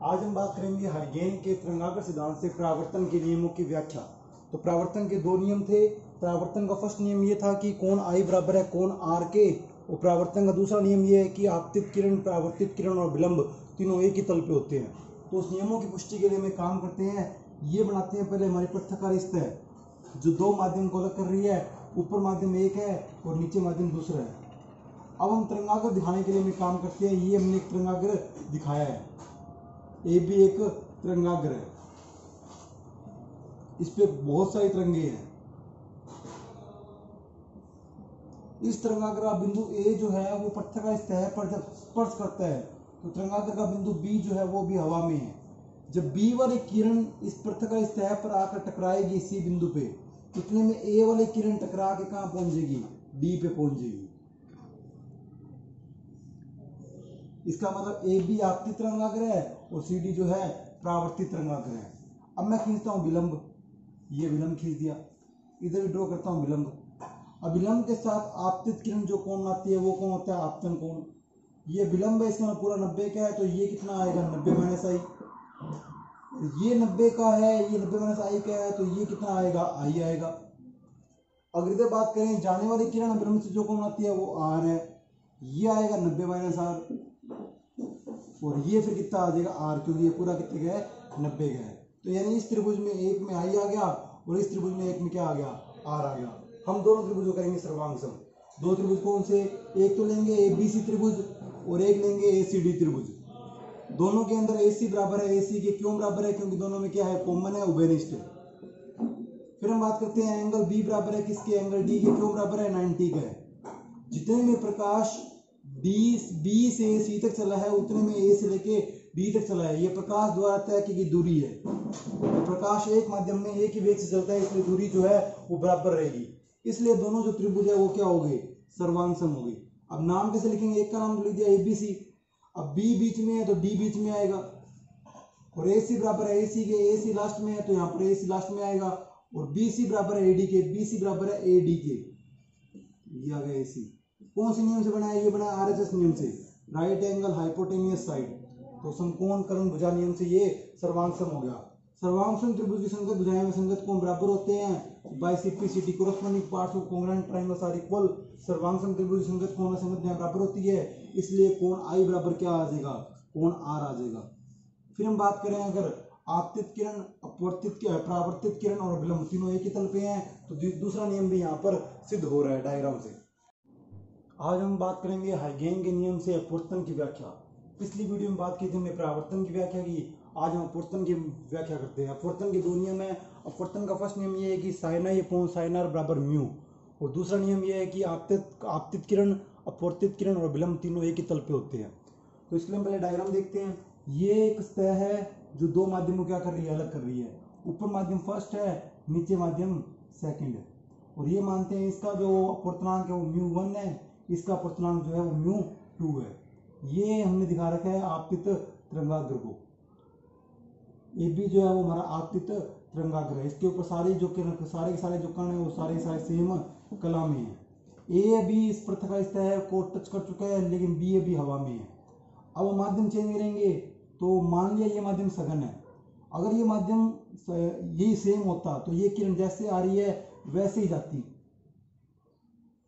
आज हम बात करेंगे हाइगेन के तरंगाग्र सिद्धांत से परावर्तन के नियमों की व्याख्या। तो परावर्तन के दो नियम थे। परावर्तन का फर्स्ट नियम ये था कि कोण आई बराबर है कोण आर के, और परावर्तन का दूसरा नियम ये है कि आपतित किरण, परावर्तित किरण और विलंब तीनों एक ही तल पे होते हैं। तो उस नियमों की पुष्टि के लिए हम काम करते हैं, ये बनाते हैं पहले हमारी पृथक्कार सतह जो दो माध्यम को अलग कर रही है। ऊपर माध्यम एक है और नीचे माध्यम दूसरा है। अब हम तरंगाग्र दिखाने के लिए हम काम करते हैं, ये हमने एक तरंगाग्र दिखाया है, ये भी एक तरंगाग्र है, इस पे बहुत सारी तरंगे हैं। इस तरंगाग्र का बिंदु ए जो है वो पृथ्वी सतह पर जब स्पर्श करता है तो तरंगाग्र का बिंदु बी जो है वो भी हवा में है। जब बी वाली किरण इस पृथ्वी सतह पर आकर टकराएगी इसी बिंदु पे, इतने में ए वाली किरण टकरा के कहां पहुंचेगी, बी पे पहुंचेगी। इसका मतलब ए बी आपतित तरंगाग्र है और सी डी जो है परावर्तित तरंगाग्र है। अब मैं खींचता हूं विलंब, ये विलंब खींच दिया, इधर भी ड्रॉ करता हूं विलंब। अब विलंब के साथ आपतित किरण जो कोण आती है वो कौन होता है, आपतन कोण। ये विलंब है, इसमें पूरा 90 का है तो ये कितना आएगा 90 माइनस आई। ये 90 का है, ये 90 माइनस आई का है तो ये कितना आएगा, आई आएगा। अगर इधर बात करें जाने वाली किरण विलंब से जो कोण आती है वो आर है, ये आएगा 90 माइनस आर, और ये फिर कितना आ जाएगा आर, क्योंकि ये पूरा कितने का है 90 का है। तो यानी इस त्रिभुज में एक में आई आ गया और इस त्रिभुज में एक में क्या आ गया, आर आ गया। हम दोनों त्रिभुजों करेंगे सर्वांगसम। दो त्रिभुज कौन से, एक तो लेंगे एबीसी त्रिभुज और एक लेंगे एसीडी त्रिभुज। दोनों के अंदर एसी बराबर है एसी के, क्यों बराबर है, क्योंकि दोनों में क्या है, कॉमन है, उभयनिष्ठ है। फिर हम बात करते हैं एंगल बी बराबर है किसके, एंगल डी के, क्यों बराबर है 90 का है। जितने में प्रकाश बी से सी तक चला है उतने में ए से लेके डी तक चला है। ये प्रकाश द्वारा तय की दूरी है। प्रकाश एक माध्यम में एक ही वेग से चलता है, इसलिए दूरी जो है वो बराबर रहेगी। इसलिए दोनों जो त्रिभुज है वो क्या हो गए, सर्वांगसम हो गए। अब नाम कैसे लिखेंगे, एक का नाम लिख दिया एबीसी, अब बी बीच में है तो डी बीच में आएगा, और एसी बराबर है एसी के, एसी लास्ट में है तो यहाँ पर एसी लास्ट में आएगा, और बीसी बराबर है एडी के, बीसी बराबर है एडी के, ये आ गया एसी। कौन से नियम से बना है, ये बना आरएचएस नियम से, राइट एंगल हाइपोटेनियस साइड। तो समकोण कर्ण भुजा नियम से ये सर्वांगसम हो गया। सर्वांगसम त्रिभुज की संगत भुजाएं में संगत कोण बराबर होते हैं, by simplicity corresponding parts of congruent triangles are equal. सर्वांगसम त्रिभुज की संगत कोण में संगत भुजाएं बराबर होती है, इसलिए कोण आई बराबर क्या आ जाएगा, कोण आर आ जाएगा। फिर हम बात करें अगर आपतित किरण, परावर्तित किरण और विलंब तीनों एक ही तल पे हैं तो दूसरा नियम भी यहाँ पर सिद्ध हो रहा है डायग्राम से। आज हम बात करेंगे हाइगेन के नियम से अपवर्तन की व्याख्या। पिछली वीडियो में बात की थी हमने परावर्तन की व्याख्या की, आज हम अपवर्तन की व्याख्या करते हैं। अपवर्तन के दो नियम है। अपवर्तन का फर्स्ट नियम ये है कि sine i upon sine r बराबर म्यू, और दूसरा नियम ये है कि आपतित किरण, अपवर्तित किरण और विलंब तीनों एक ही तल पे होते हैं। तो इसलिए हम पहले डायग्राम देखते हैं। ये एक सतह है जो दो माध्यमों क्या कर रही है, अलग कर रही है। ऊपर माध्यम फर्स्ट है, नीचे माध्यम सेकंड है, और ये मानते हैं इसका जो अपवर्तनांक है वो μ1 है, इसका अपवर्तनांक जो है वो μ2 है। ये हमने दिखा रखा है आपतित तरंगाग्र को। ये भी जो है वो हमारा आपतित तरंगाग्र है। इसके ऊपर सारे के सारे जो कण है वो सारे सेम कला में है। ए अभी इस पृथ्वी सतह को टच कर चुका है, लेकिन बी अभी हवा में है। अब हम माध्यम चेंज करेंगे तो मान लिया ये माध्यम सघन है। अगर ये माध्यम यही सेम होता तो ये किरण जैसे आ रही है वैसे ही जाती,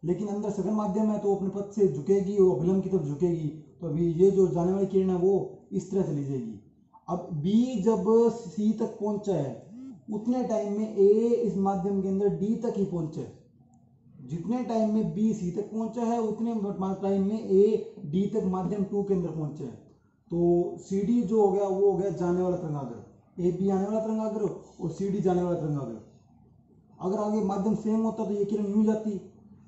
लेकिन अंदर सघन माध्यम है तो अपने पथ से झुकेगी और विलंब की तरफ झुकेगी, तो अभी ये जो जाने वाली किरण है वो इस तरह चली जाएगी। अब B जब C तक पहुंचा है उतने टाइम में A इस माध्यम के अंदर D तक ही पहुंचा है। जितने टाइम में B C तक पहुंचा है उतने टाइम में A D तक माध्यम 2 के अंदर पहुंचा है। तो CD जो हो गया वो हो गया जाने वाला तरंगाग्र, AB आने वाला तरंगाग्र और CD जाने वाला तरंगाग्र। अगर आगे माध्यम सेम होता तो ये किरण यूं जाती,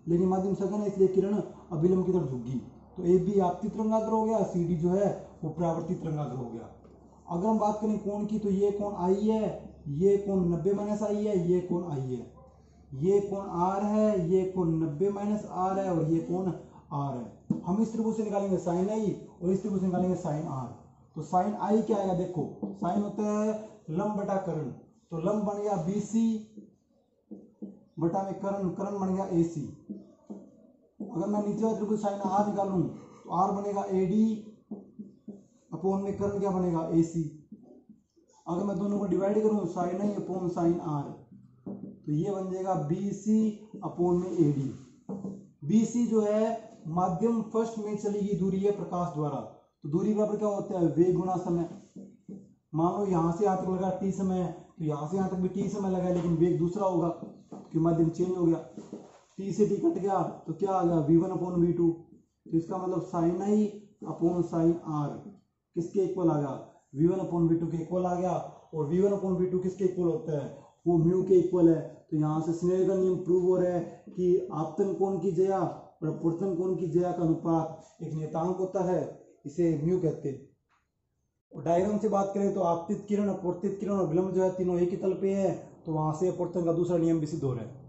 लेकिन माध्यम सघन है इसलिए किरण अभिलंब की तरफ झुकी। तो ए बी आपतित तरंगाग्र हो गया, सी डी जो है वो परावर्तित तरंगाग्र हो गया। अगर हम बात करें कोण की तो ये कोण आई है, ये कोण 90 माइनस आई है, ये कोण आई है, ये कोण आर है, ये कोण 90 माइनस आर है और ये कोण आर है। हम इस त्रिभुज से निकालेंगे साइन आई और इस त्रिभुज से निकालेंगे साइन आर। तो साइन आई क्या आएगा, देखो साइन होता है लंब बटा कर्ण, तो लंब बन गया बीसी बटा में कर्ण, कर्ण बन गया एसी। अगर मैं नीचे वाले त्रिभुज साइन आर निकालूं तो आर बनेगा एडी अपोन में कर्ण क्या बनेगा AC। अगर मैं दोनों को डिवाइड करूं sine i upon sine r तो ये बन जाएगा BC अपॉन में AD। BC जो है माध्यम फर्स्ट में चली गई दूरी है प्रकाश द्वारा, तो दूरी बराबर क्या होता है वेग गुणा समय। मान लो यहां से यहां तक लगा t समय, तो यहां से यहां तक भी t समय लगा, लेकिन वेग दूसरा होगा क्योंकि माध्यम चेंज हो गया। t से t कट गया तो क्या आ गया v1 अपॉन v2। तो इसका मतलब sine i upon sine r किसके इक्वल आ गया, v1 अपॉन v2 के इक्वल आ गया। और v1 अपॉन v2 किसके इक्वल होता है, वो म्यू के इक्वल है। तो यहाँ से स्नेल का नियम प्रूव हो रहा है कि आपतन कोण की ज्या और अपवर्तन कोण की ज्या का अनुपात एक नियतांक होता है, इसे म्यू कहते हैं। और डायग्राम से बात करें तो आपतित किरण, अपवर्तित किरण और विलंब जो है तीनों एक ही तल पे है, तो वहां से अपवर्तन का दूसरा नियम भी सिद्ध हो रहा है।